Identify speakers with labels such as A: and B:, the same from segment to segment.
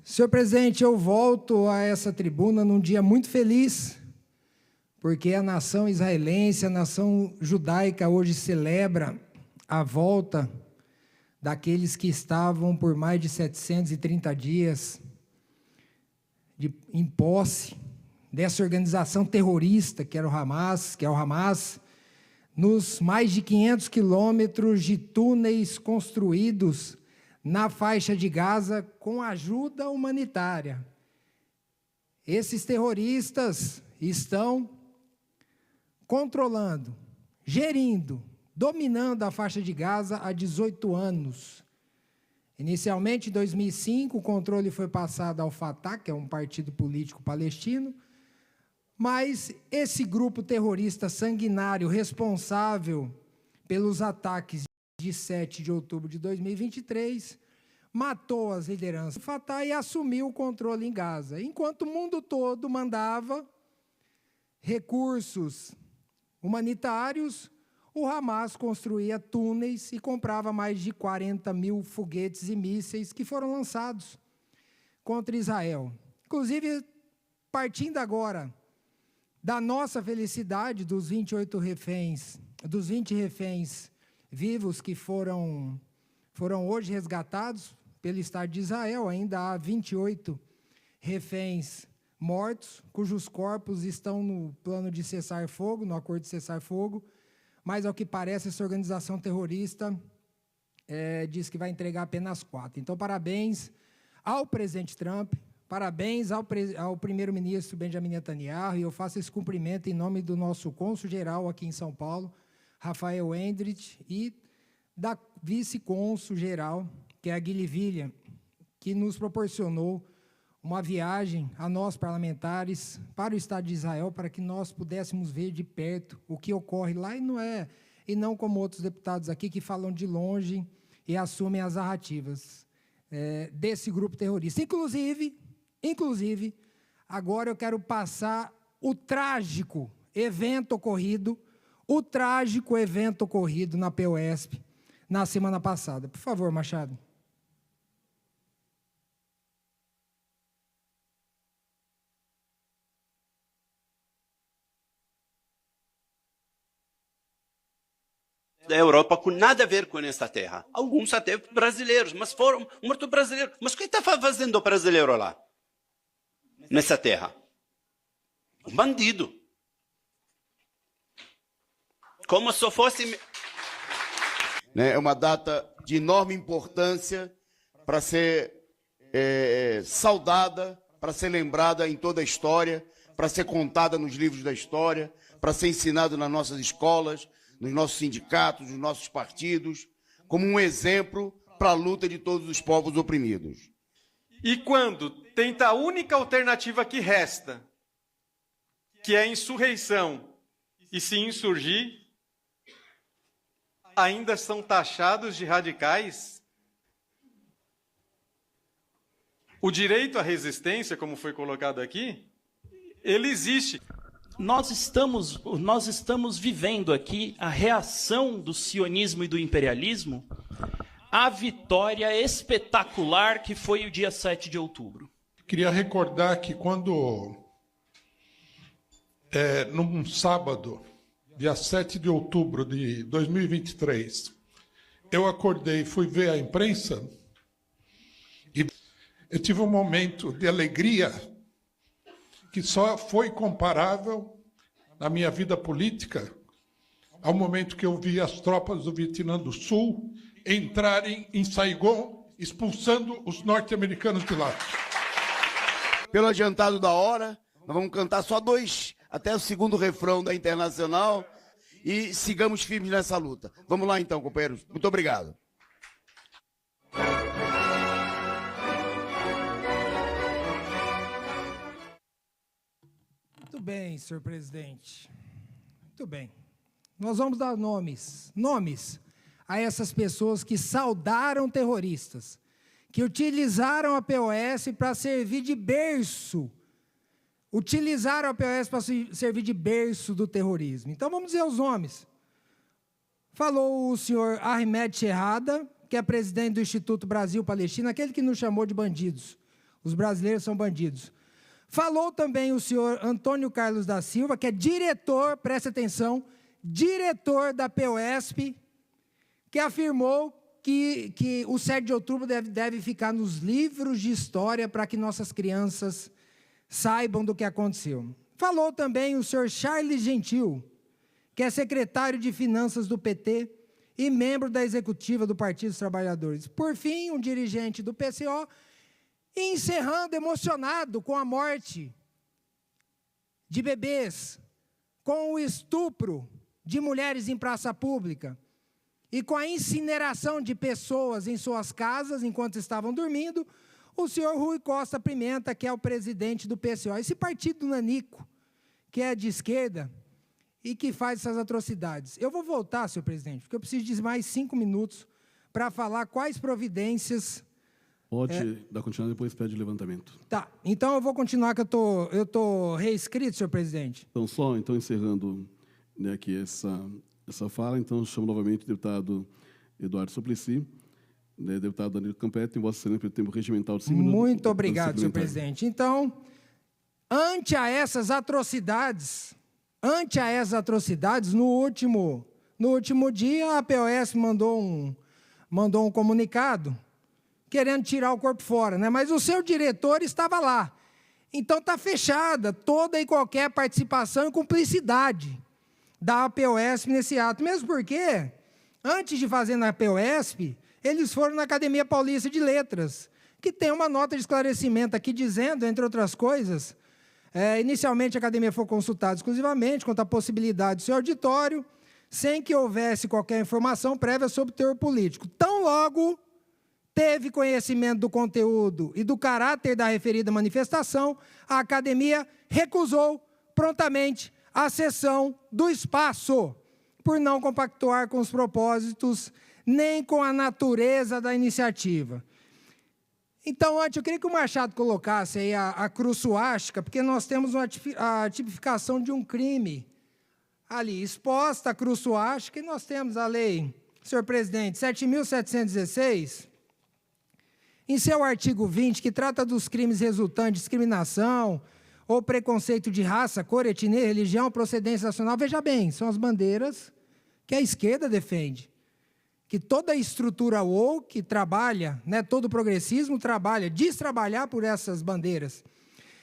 A: Senhor presidente, eu volto a essa tribuna num dia muito feliz, porque a nação israelense, a nação judaica hoje celebra a volta daqueles que estavam por mais de 730 dias em posse dessa organização terrorista que era o Hamas, nos mais de 500 quilômetros de túneis construídos na faixa de Gaza com ajuda humanitária. Esses terroristas estão controlando, gerindo, dominando a faixa de Gaza há 18 anos. Inicialmente, em 2005, o controle foi passado ao Fatah, que é um partido político palestino, mas esse grupo terrorista sanguinário responsável pelos ataques de 7 de outubro de 2023 matou as lideranças do Fatah e assumiu o controle em Gaza, enquanto o mundo todo mandava recursos humanitários. O Hamas construía túneis e comprava mais de 40 mil foguetes e mísseis que foram lançados contra Israel. Inclusive, partindo agora da nossa felicidade dos 28 reféns, dos 20 reféns vivos que foram hoje resgatados pelo Estado de Israel, ainda há 28 reféns mortos, cujos corpos estão no plano de cessar-fogo, no acordo de cessar-fogo, mas, ao que parece, essa organização terrorista diz que vai entregar apenas 4. Então, parabéns ao presidente Trump, parabéns ao primeiro-ministro Benjamin Netanyahu, e eu faço esse cumprimento em nome do nosso cônsul-geral aqui em São Paulo, Rafael Endrich, e da vice-cônsul-geral, que é a Guili William, que nos proporcionou uma viagem a nós, parlamentares, para o Estado de Israel, para que nós pudéssemos ver de perto o que ocorre lá, e não como outros deputados aqui que falam de longe e assumem as narrativas desse grupo terrorista. Inclusive, agora eu quero passar o trágico evento ocorrido na POSP na semana passada. Por favor, Machado.
B: Da Europa com nada a ver com essa terra. Alguns até brasileiros, mas foram mortos brasileiros. Mas o que está fazendo o brasileiro lá? Nessa terra? Um bandido. Como se fosse...
C: É uma data de enorme importância para ser saudada, para ser lembrada em toda a história, para ser contada nos livros da história, para ser ensinado nas nossas escolas, nos nossos sindicatos, nos nossos partidos, como um exemplo para a luta de todos os povos oprimidos.
D: E quando tenta a única alternativa que resta, que é a insurreição, e se insurgir, ainda são taxados de radicais? O direito à resistência, como foi colocado aqui, ele existe.
E: Nós estamos vivendo aqui a reação do sionismo e do imperialismo à vitória espetacular que foi o dia 7 de outubro.
F: Queria recordar que quando, num sábado, dia 7 de outubro de 2023, eu acordei e fui ver a imprensa, e eu tive um momento de alegria que só foi comparável na minha vida política ao momento que eu vi as tropas do Vietnã do Sul entrarem em Saigon, expulsando os norte-americanos de lá.
C: Pelo adiantado da hora, nós vamos cantar só 2, até o segundo refrão da Internacional, e sigamos firmes nessa luta. Vamos lá então, companheiros. Muito obrigado.
A: Muito bem, senhor presidente. Muito bem. Nós vamos dar nomes a essas pessoas que saudaram terroristas, que utilizaram a POS para servir de berço, do terrorismo. Então, vamos dizer os nomes. Falou o senhor Ahmed Sherrada, que é presidente do Instituto Brasil-Palestina, aquele que nos chamou de bandidos. Os brasileiros são bandidos. Falou também o senhor Antônio Carlos da Silva, que é diretor, preste atenção, diretor da POSP, que afirmou que o 7 de outubro deve ficar nos livros de história para que nossas crianças saibam do que aconteceu. Falou também o senhor Charles Gentil, que é secretário de Finanças do PT e membro da executiva do Partido dos Trabalhadores. Por fim, um dirigente do PCO, encerrando emocionado com a morte de bebês, com o estupro de mulheres em praça pública e com a incineração de pessoas em suas casas enquanto estavam dormindo, o senhor Rui Costa Pimenta, que é o presidente do PCO, esse partido nanico, que é de esquerda e que faz essas atrocidades. Eu vou voltar, senhor presidente, porque eu preciso de mais 5 minutos para falar quais providências...
G: Pode dar continuidade, depois pede levantamento.
A: Tá, então eu vou continuar, que eu estou reescrito, senhor presidente.
G: Então encerrando, né, aqui essa fala, então chamo novamente o deputado Eduardo Suplicy, né, deputado Danilo Campetti, em Vossa Excelência, pelo tempo regimental de 5 minutos.
A: Muito obrigado, senhor presidente. Então, ante a essas atrocidades, no último dia, a POS mandou um comunicado querendo tirar o corpo fora, né? Mas o seu diretor estava lá. Então está fechada toda e qualquer participação e cumplicidade da POSP nesse ato, mesmo porque, antes de fazer na POSP, eles foram na Academia Paulista de Letras, que tem uma nota de esclarecimento aqui dizendo, entre outras coisas, inicialmente a academia foi consultada exclusivamente quanto à possibilidade do seu auditório, sem que houvesse qualquer informação prévia sobre o teor político. Tão logo teve conhecimento do conteúdo e do caráter da referida manifestação, a academia recusou prontamente a cessão do espaço, por não compactuar com os propósitos nem com a natureza da iniciativa. Então, antes, eu queria que o Machado colocasse aí a cruz suástica, porque nós temos a tipificação de um crime ali, exposta a cruz suástica, e nós temos a lei, senhor presidente, 7.716, em seu artigo 20, que trata dos crimes resultantes de discriminação ou preconceito de raça, cor, etnia, religião, procedência nacional, veja bem, são as bandeiras que a esquerda defende. Que toda a estrutura woke trabalha, né, todo o progressismo diz trabalhar por essas bandeiras.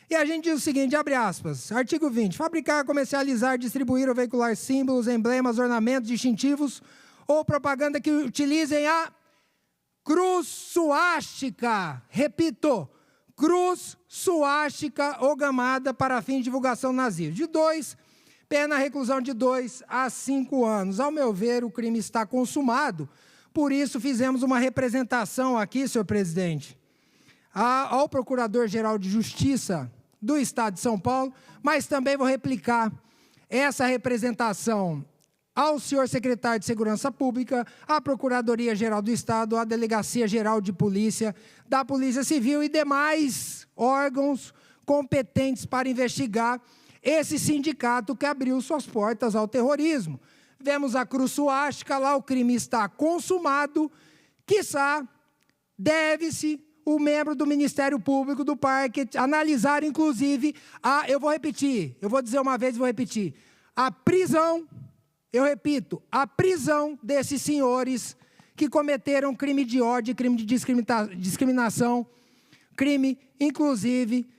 A: E a gente diz o seguinte, abre aspas, artigo 20, fabricar, comercializar, distribuir ou veicular símbolos, emblemas, ornamentos, distintivos ou propaganda que utilizem a cruz suástica, repito, cruz suástica ou gamada para fim de divulgação nazista. 2, pena reclusão de 2 a 5 anos. Ao meu ver, o crime está consumado, por isso fizemos uma representação aqui, senhor presidente, ao Procurador-Geral de Justiça do Estado de São Paulo, mas também vou replicar essa representação ao senhor secretário de Segurança Pública, à Procuradoria-Geral do Estado, à Delegacia-Geral de Polícia, da Polícia Civil e demais órgãos competentes para investigar esse sindicato que abriu suas portas ao terrorismo. Vemos a cruz suástica, lá o crime está consumado, quiçá deve-se o membro do Ministério Público do Parque analisar, inclusive, eu vou repetir, eu vou dizer uma vez e vou repetir, a prisão, eu repito, a prisão desses senhores que cometeram crime de ódio, crime de discriminação, crime, inclusive,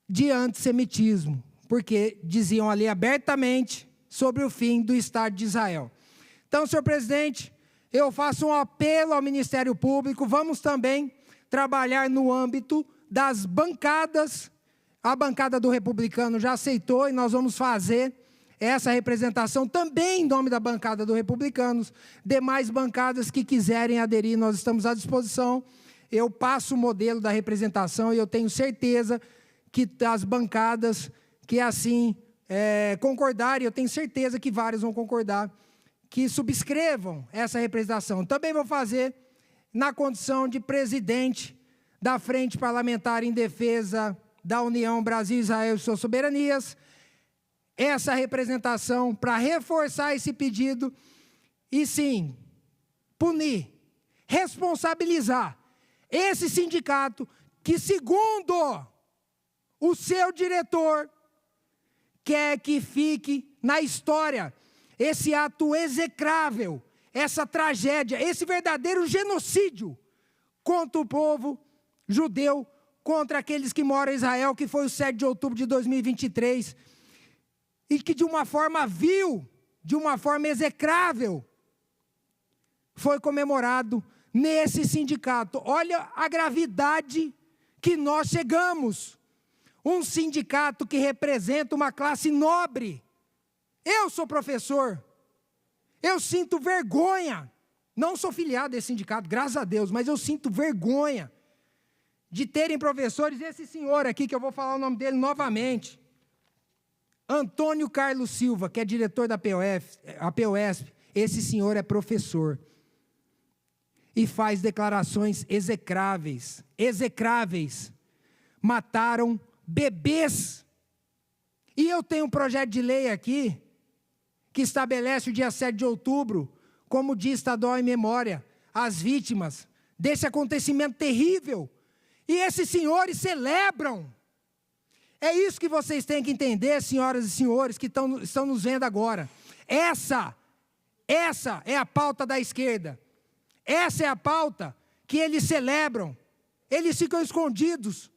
A: de antissemitismo, porque diziam ali abertamente sobre o fim do Estado de Israel. Então, senhor presidente, eu faço um apelo ao Ministério Público, vamos também trabalhar no âmbito das bancadas, a bancada do Republicano já aceitou e nós vamos fazer essa representação também em nome da bancada do Republicanos, demais bancadas que quiserem aderir, nós estamos à disposição, eu passo o modelo da representação e eu tenho certeza que as bancadas que assim concordarem, eu tenho certeza que vários vão concordar, que subscrevam essa representação. Também vou fazer na condição de presidente da Frente Parlamentar em Defesa da União Brasil, Israel e suas soberanias, essa representação para reforçar esse pedido e, sim, punir, responsabilizar esse sindicato que, segundo o seu diretor, quer que fique na história esse ato execrável, essa tragédia, esse verdadeiro genocídio contra o povo judeu, contra aqueles que moram em Israel, que foi o 7 de outubro de 2023, e que de uma forma vil, de uma forma execrável, foi comemorado nesse sindicato. Olha a gravidade que nós chegamos. Um sindicato que representa uma classe nobre. Eu sou professor. Eu sinto vergonha. Não sou filiado a esse sindicato, graças a Deus, mas eu sinto vergonha de terem professores. Esse senhor aqui, que eu vou falar o nome dele novamente, Antônio Carlos Silva, que é diretor da POSP, esse senhor é professor. E faz declarações execráveis. Execráveis. Mataram bebês. E eu tenho um projeto de lei aqui, que estabelece o dia 7 de outubro, como dia estadual em memória às vítimas desse acontecimento terrível. E esses senhores celebram. É isso que vocês têm que entender, senhoras e senhores, que estão nos vendo agora. Essa é a pauta da esquerda. Essa é a pauta que eles celebram. Eles ficam escondidos.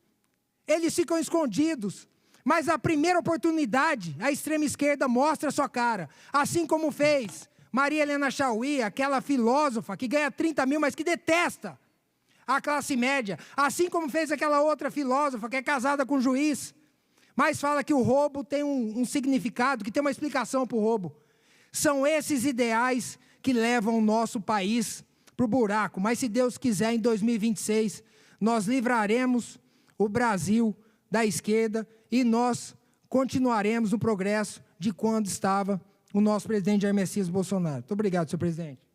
A: Mas a primeira oportunidade, a extrema esquerda mostra a sua cara. Assim como fez Maria Helena Chauí, aquela filósofa que ganha 30 mil, mas que detesta a classe média. Assim como fez aquela outra filósofa que é casada com um juiz, mas fala que o roubo tem um significado, que tem uma explicação para o roubo. São esses ideais que levam o nosso país para o buraco. Mas se Deus quiser, em 2026, nós livraremos o Brasil da esquerda e nós continuaremos no progresso de quando estava o nosso presidente Jair Messias Bolsonaro. Muito obrigado, senhor presidente.